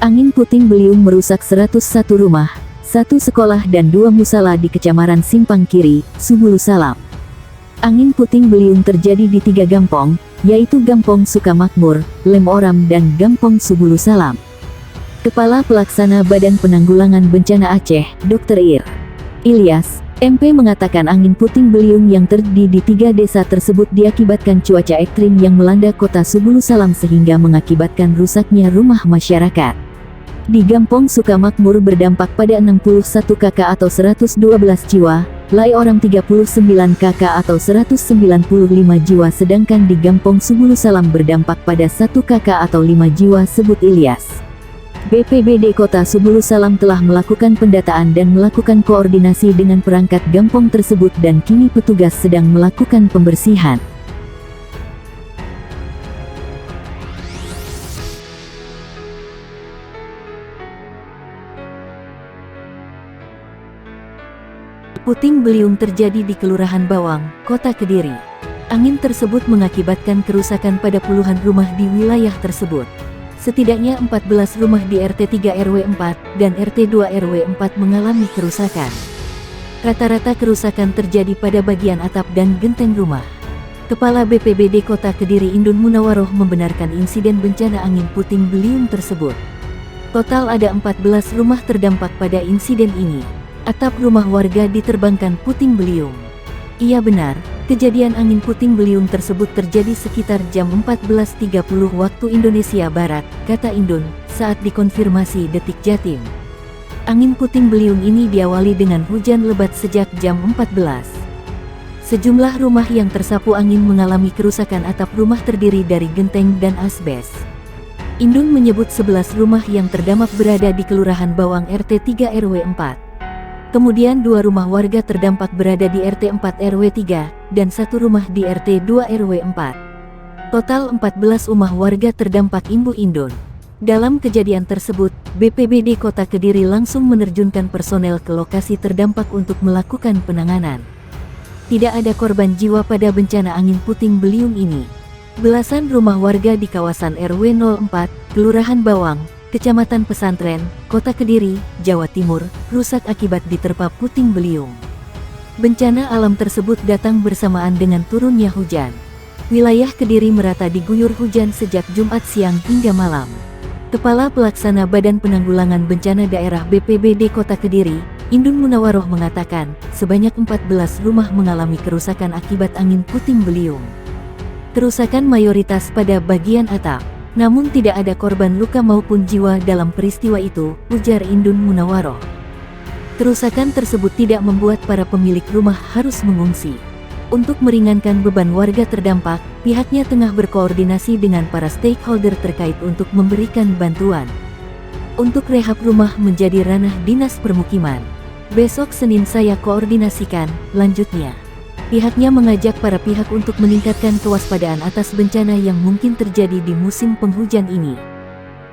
Angin puting beliung merusak 101 rumah, 1 sekolah dan 2 musala di Kecamatan Simpang Kiri, Subulu Salam. Angin puting beliung terjadi di 3 gampong, yaitu Gampong Sukamakmur, Lem Oram dan Gampong Subulu Salam. Kepala Pelaksana Badan Penanggulangan Bencana Aceh, Dr. Ilyas, MP mengatakan angin puting beliung yang terjadi di 3 desa tersebut diakibatkan cuaca ekstrim yang melanda kota Subulu Salam sehingga mengakibatkan rusaknya rumah masyarakat. Di Gampong Sukamakmur berdampak pada 61 kakak atau 112 jiwa, Lai Oram 39 kakak atau 195 jiwa, sedangkan di Gampong Subulu Salam berdampak pada 1 kakak atau 5 jiwa, sebut Ilyas. BPBD Kota Subulu Salam telah melakukan pendataan dan melakukan koordinasi dengan perangkat gampong tersebut dan kini petugas sedang melakukan pembersihan. Puting beliung terjadi di Kelurahan Bawang, Kota Kediri. Angin tersebut mengakibatkan kerusakan pada puluhan rumah di wilayah tersebut. Setidaknya 14 rumah di RT 3 RW 4 dan RT 2 RW 4 mengalami kerusakan. Rata-rata kerusakan terjadi pada bagian atap dan genteng rumah. Kepala BPBD Kota Kediri Indun Munawaroh membenarkan insiden bencana angin puting beliung tersebut. Total ada 14 rumah terdampak pada insiden ini. Atap rumah warga diterbangkan puting beliung. Iya benar, kejadian angin puting beliung tersebut terjadi sekitar jam 14.30 waktu Indonesia Barat, kata Indun, saat dikonfirmasi Detik Jatim. Angin puting beliung ini diawali dengan hujan lebat sejak jam 14. Sejumlah rumah yang tersapu angin mengalami kerusakan. Atap rumah terdiri dari genteng dan asbes. Indun menyebut 11 rumah yang terdampak berada di Kelurahan Bawang RT 3 RW 4. Kemudian 2 rumah warga terdampak berada di RT 4 RW 3, dan 1 rumah di RT 2 RW 4. Total 14 rumah warga terdampak, imbu Indun. Dalam kejadian tersebut, BPBD Kota Kediri langsung menerjunkan personel ke lokasi terdampak untuk melakukan penanganan. Tidak ada korban jiwa pada bencana angin puting beliung ini. Belasan rumah warga di kawasan RW 04, Kelurahan Bawang, Kecamatan Pesantren, Kota Kediri, Jawa Timur, rusak akibat diterpa puting beliung. Bencana alam tersebut datang bersamaan dengan turunnya hujan. Wilayah Kediri merata diguyur hujan sejak Jumat siang hingga malam. Kepala Pelaksana Badan Penanggulangan Bencana Daerah BPBD Kota Kediri, Indun Munawaroh mengatakan, sebanyak 14 rumah mengalami kerusakan akibat angin puting beliung. Kerusakan mayoritas pada bagian atap. Namun tidak ada korban luka maupun jiwa dalam peristiwa itu, ujar Indun Munawaroh. Kerusakan tersebut tidak membuat para pemilik rumah harus mengungsi. Untuk meringankan beban warga terdampak, pihaknya tengah berkoordinasi dengan para stakeholder terkait untuk memberikan bantuan. Untuk rehab rumah menjadi ranah Dinas Permukiman. Besok Senin saya koordinasikan, lanjutnya. Pihaknya mengajak para pihak untuk meningkatkan kewaspadaan atas bencana yang mungkin terjadi di musim penghujan ini.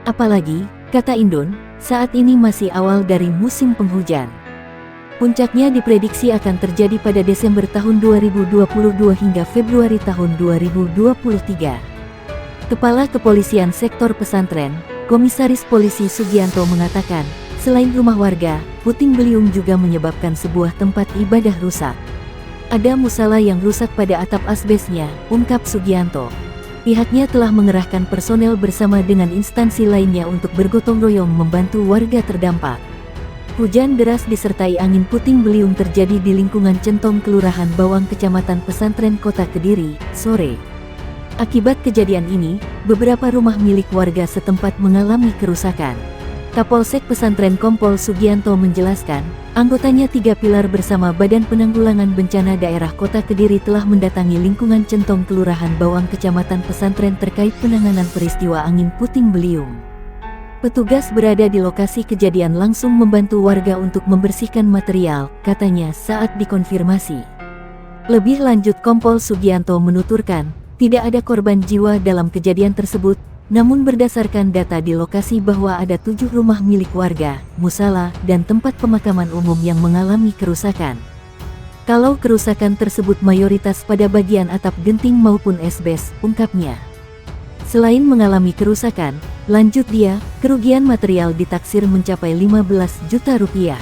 Apalagi, kata Indun, saat ini masih awal dari musim penghujan. Puncaknya diprediksi akan terjadi pada Desember tahun 2022 hingga Februari tahun 2023. Kepala Kepolisian Sektor Pesantren, Komisaris Polisi Sugianto mengatakan, selain rumah warga, puting beliung juga menyebabkan sebuah tempat ibadah rusak. Ada musala yang rusak pada atap asbesnya, ungkap Sugianto. Pihaknya telah mengerahkan personel bersama dengan instansi lainnya untuk bergotong royong membantu warga terdampak. Hujan deras disertai angin puting beliung terjadi di lingkungan Centong Kelurahan Bawang Kecamatan Pesantren Kota Kediri, sore. Akibat kejadian ini, beberapa rumah milik warga setempat mengalami kerusakan. Kapolsek Pesantren Kompol Sugianto menjelaskan, anggotanya 3 pilar bersama Badan Penanggulangan Bencana Daerah Kota Kediri telah mendatangi lingkungan Centong Kelurahan Bawang Kecamatan Pesantren terkait penanganan peristiwa angin puting beliung. Petugas berada di lokasi kejadian langsung membantu warga untuk membersihkan material, katanya saat dikonfirmasi. Lebih lanjut Kompol Sugianto menuturkan, tidak ada korban jiwa dalam kejadian tersebut. Namun berdasarkan data di lokasi bahwa ada 7 rumah milik warga, musala, dan tempat pemakaman umum yang mengalami kerusakan. Kalau kerusakan tersebut mayoritas pada bagian atap genting maupun esbes, ungkapnya. Selain mengalami kerusakan, lanjut dia, kerugian material ditaksir mencapai 15 juta rupiah.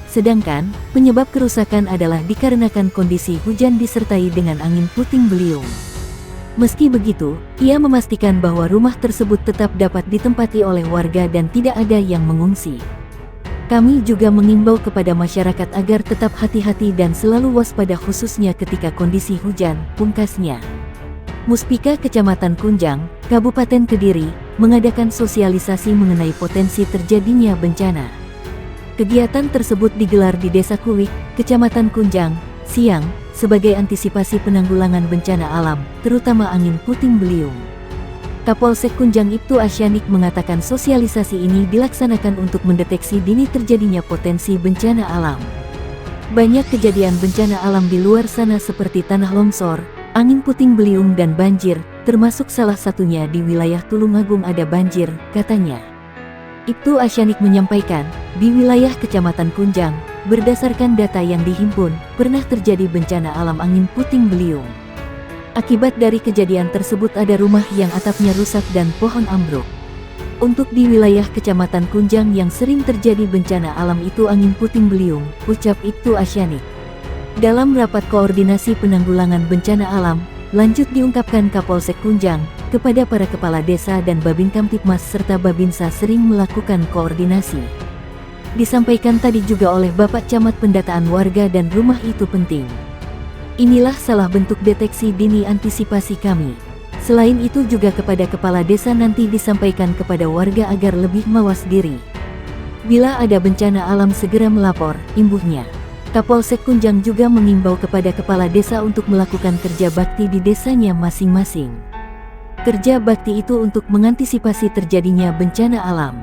Sedangkan, penyebab kerusakan adalah dikarenakan kondisi hujan disertai dengan angin puting beliung. Meski begitu, ia memastikan bahwa rumah tersebut tetap dapat ditempati oleh warga dan tidak ada yang mengungsi. Kami juga mengimbau kepada masyarakat agar tetap hati-hati dan selalu waspada khususnya ketika kondisi hujan, pungkasnya. Muspika Kecamatan Kunjang, Kabupaten Kediri, mengadakan sosialisasi mengenai potensi terjadinya bencana. Kegiatan tersebut digelar di Desa Kuwik, Kecamatan Kunjang, siang, sebagai antisipasi penanggulangan bencana alam, terutama angin puting beliung. Kapolsek Kunjang Ibtu Asyanik mengatakan sosialisasi ini dilaksanakan untuk mendeteksi dini terjadinya potensi bencana alam. Banyak kejadian bencana alam di luar sana seperti tanah longsor, angin puting beliung dan banjir, termasuk salah satunya di wilayah Tulungagung ada banjir, katanya. Ibtu Asyanik menyampaikan, di wilayah Kecamatan Kunjang, berdasarkan data yang dihimpun, pernah terjadi bencana alam angin puting beliung. Akibat dari kejadian tersebut ada rumah yang atapnya rusak dan pohon ambruk. Untuk di wilayah Kecamatan Kunjang yang sering terjadi bencana alam itu angin puting beliung, ucap Ibtu Asyanik. Dalam rapat koordinasi penanggulangan bencana alam, lanjut diungkapkan Kapolsek Kunjang, kepada para kepala desa dan Babin Kamtipmas serta Babinsa sering melakukan koordinasi. Disampaikan tadi juga oleh Bapak Camat pendataan warga dan rumah itu penting. Inilah salah bentuk deteksi dini antisipasi kami. Selain itu juga kepada kepala desa nanti disampaikan kepada warga agar lebih mawas diri. Bila ada bencana alam segera melapor, imbuhnya. Kapolsek Kunjang juga mengimbau kepada kepala desa untuk melakukan kerja bakti di desanya masing-masing. Kerja bakti itu untuk mengantisipasi terjadinya bencana alam.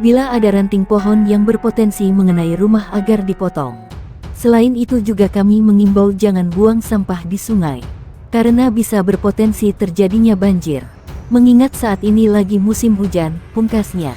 Bila ada ranting pohon yang berpotensi mengenai rumah agar dipotong. Selain itu juga kami mengimbau jangan buang sampah di sungai, karena bisa berpotensi terjadinya banjir. Mengingat saat ini lagi musim hujan, pungkasnya.